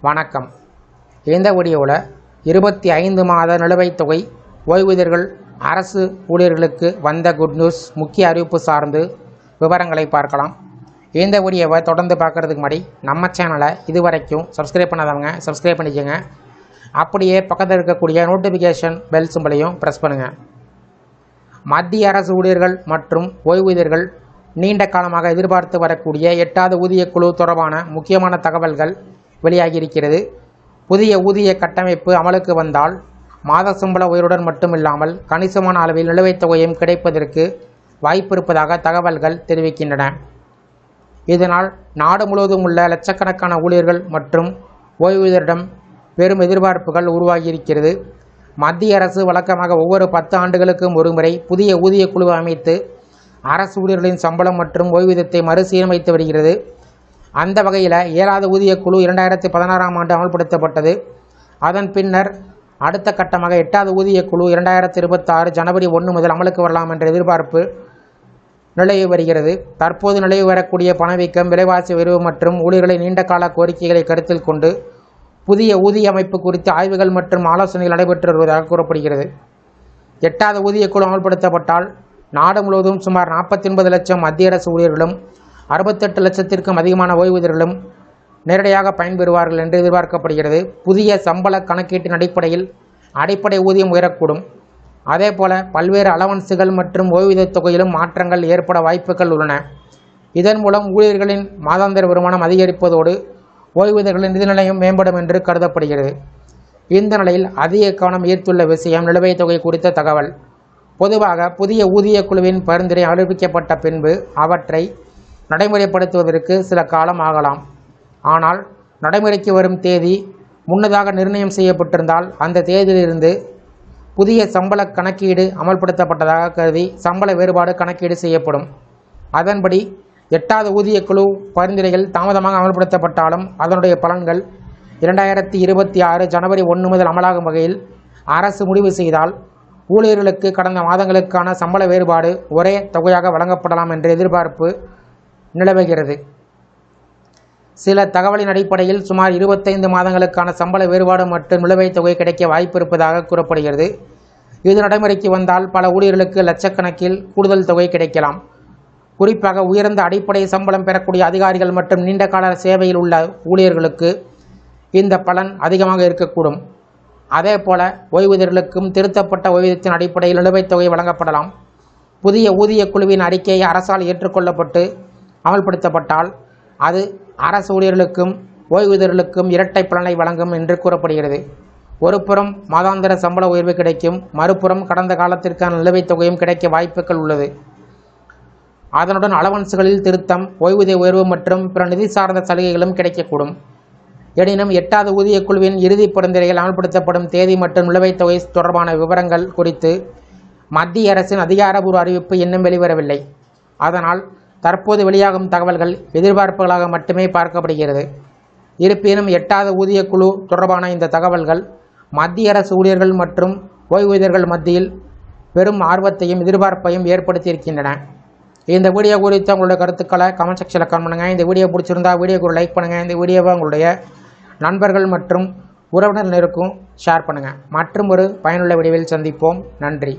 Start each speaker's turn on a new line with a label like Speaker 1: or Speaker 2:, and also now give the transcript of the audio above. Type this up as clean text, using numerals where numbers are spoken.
Speaker 1: வணக்கம். இந்த வீடியோவில் 25 மாத நிலுவைத் தொகை ஓய்வூதியர்கள் அரசு ஊழியர்களுக்கு வந்த குட் நியூஸ் முக்கிய அறிவிப்பு சார்ந்து விவரங்களை பார்க்கலாம். இந்த வீடியோவை தொடர்ந்து பார்க்குறதுக்கு முன்னாடி நம்ம சேனலை இதுவரைக்கும் சப்ஸ்கிரைப் பண்ணாதவங்க சப்ஸ்கிரைப் பண்ணிக்கோங்க. அப்படியே பக்கத்தில் இருக்கக்கூடிய நோட்டிஃபிகேஷன் பெல் சிம்பலையும் ப்ரெஸ் பண்ணுங்கள். மத்திய அரசு ஊழியர்கள் மற்றும் ஓய்வூதியர்கள் நீண்ட காலமாக எதிர்பார்த்து வரக்கூடிய 8வது ஊதிய குழு தொடர்பான முக்கியமான தகவல்கள் வெளியாகியிருக்கிறது. புதிய ஊதிய கட்டமைப்பு அமலுக்கு வந்தால் மாத சம்பள உயர்வுடன் மட்டுமில்லாமல் கணிசமான அளவில் நிலுவைத் தொகையும் கிடைப்பதற்கு வாய்ப்பு இருப்பதாக தகவல்கள் தெரிவிக்கின்றன. இதனால் நாடு முழுவதும் உள்ள லட்சக்கணக்கான ஊழியர்கள் மற்றும் ஓய்வூதியரிடம் பெரும் எதிர்பார்ப்புகள் உருவாகியிருக்கிறது. மத்திய அரசு வழக்கமாக ஒவ்வொரு 10 ஆண்டுகளுக்கும் ஒருமுறை புதிய ஊதிய குழு அமைத்து அரசு ஊழியர்களின் சம்பளம் மற்றும் ஓய்வூதியத்தை மறுசீரமைத்து வருகிறது. அந்த வகையில் 7வது ஊதிய குழு 2016ஆம் ஆண்டு அமல்படுத்தப்பட்டது. அதன் பின்னர் அடுத்த கட்டமாக 8வது ஊதிய குழு 2026 ஜனவரி 1 முதல் அமலுக்கு வரலாம் என்ற எதிர்பார்ப்பு நிலவி வருகிறது. தற்போது நிலவி வரக்கூடிய பணவீக்கம், விலைவாசி உயர்வு மற்றும் ஊழியர்களின் நீண்டகால கோரிக்கைகளை கருத்தில் கொண்டு புதிய ஊதிய அமைப்பு குறித்து ஆய்வுகள் மற்றும் ஆலோசனைகள் நடைபெற்று வருவதாக கூறப்படுகிறது. 8வது ஊதிய குழு அமல்படுத்தப்பட்டால் நாடு முழுவதும் சுமார் 49 லட்சம் மத்திய அரசு ஊழியர்களும் 68 லட்சத்திற்கும் அதிகமான ஓய்வூதியர்களும் நேரடியாக பயன்பெறுவார்கள் என்று எதிர்பார்க்கப்படுகிறது. புதிய சம்பள கணக்கீட்டின் அடிப்படையில் அடிப்படை ஊதியம் உயரக்கூடும். அதேபோல பல்வேறு அலவன்ஸுகள் மற்றும் ஓய்வூதியத் தொகையிலும் மாற்றங்கள் ஏற்பட வாய்ப்புகள் உள்ளன. இதன் மூலம் ஊழியர்களின் மாதாந்திர வருமானம் அதிகரிப்பதோடு ஓய்வூதியர்களின் நிதிநிலையும் மேம்படும் என்று கருதப்படுகிறது. இந்த நிலையில் அதிக கவனம் ஈர்த்துள்ள விஷயம் நிலுவைத் தொகை குறித்த தகவல். பொதுவாக புதிய ஊதிய குழுவின் பரிந்துரை அறிவிக்கப்பட்ட பின்பு அவற்றை நடைமுறைப்படுத்துவதற்கு சில காலம் ஆகலாம். ஆனால் நடைமுறைக்கு வரும் தேதி முன்னதாக நிர்ணயம் செய்யப்பட்டிருந்தால் அந்த தேதியிலிருந்து புதிய சம்பள கணக்கீடு அமல்படுத்தப்பட்டதாக கருதி சம்பள வேறுபாடு கணக்கீடு செய்யப்படும். அதன்படி 8வது ஊதிய குழு பரிந்துரைகள் தாமதமாக அமல்படுத்தப்பட்டாலும் அதனுடைய பலன்கள் 2026 ஜனவரி 1 முதல் அமலாகும் வகையில் அரசு முடிவு செய்தால் ஊழியர்களுக்கு கடந்த மாதங்களுக்கான சம்பள வேறுபாடு ஒரே தொகையாக வழங்கப்படலாம் என்ற எதிர்பார்ப்பு நிலவுகிறது. சில தகவலின் அடிப்படையில் சுமார் 25 மாதங்களுக்கான சம்பள வேறுபாடு மற்றும் நிலுவைத் தொகை கிடைக்க வாய்ப்பு இருப்பதாக கூறப்படுகிறது. இது நடைமுறைக்கு வந்தால் பல ஊழியர்களுக்கு லட்சக்கணக்கில் கூடுதல் தொகை கிடைக்கலாம். குறிப்பாக உயர்ந்த அடிப்படை சம்பளம் பெறக்கூடிய அதிகாரிகள் மற்றும் நீண்டகால சேவையில் உள்ள ஊழியர்களுக்கு இந்த பலன் அதிகமாக இருக்கக்கூடும். அதேபோல ஓய்வூதியர்களுக்கும் திருத்தப்பட்ட ஓய்வூதியத்தின் அடிப்படையில் நிலுவைத் தொகை வழங்கப்படலாம். புதிய ஊதிய குழுவின் அறிக்கை அரசால் ஏற்றுக்கொள்ளப்பட்டு அமல்படுத்தப்பட்டால் அது அரசு ஊழியர்களுக்கும் ஓய்வூதியர்களுக்கும் இரட்டை பலனை வழங்கும் என்று கூறப்படுகிறது. ஒருபுறம் மாதாந்திர சம்பள உயர்வு கிடைக்கும், மறுபுறம் கடந்த காலத்திற்கான நிலுவைத் தொகையும் கிடைக்க வாய்ப்புகள் உள்ளது. அதனுடன் அலவன்ஸுகளில் திருத்தம், ஓய்வூதிய உயர்வு மற்றும் பிற நிதி சார்ந்த சலுகைகளும் கிடைக்கக்கூடும். எனினும் 8வது ஊதிய குழுவின் இறுதி பரிந்துரைகள் அமல்படுத்தப்படும் தேதி மற்றும் நிலுவைத் தொகை தொடர்பான விவரங்கள் குறித்து மத்திய அரசின் அதிகாரப்பூர்வ அறிவிப்பு இன்னும் வெளிவரவில்லை. அதனால் தற்போது வெளியாகும் தகவல்கள் எதிர்பார்ப்புகளாக மட்டுமே பார்க்கப்படுகிறது. இருப்பினும் 8வது ஊதிய குழு தொடர்பான இந்த தகவல்கள் மத்திய அரசு ஊழியர்கள் மற்றும் ஓய்வூதியர்கள் மத்தியில் பெரும் ஆர்வத்தையும் எதிர்பார்ப்பையும் ஏற்படுத்தியிருக்கின்றன. இந்த வீடியோ குறித்து உங்களுடைய கருத்துக்களை கமெண்ட் செக்ஷனில் கமெண்ட் பண்ணுங்கள். இந்த வீடியோ பிடிச்சிருந்தா வீடியோக்கு ஒரு லைக் பண்ணுங்கள். இந்த வீடியோவை உங்களுடைய நண்பர்கள் மற்றும் உறவினர்களுக்கும் ஷேர் பண்ணுங்கள். மற்றும் ஒரு பயனுள்ள வீடியோவில் சந்திப்போம். நன்றி.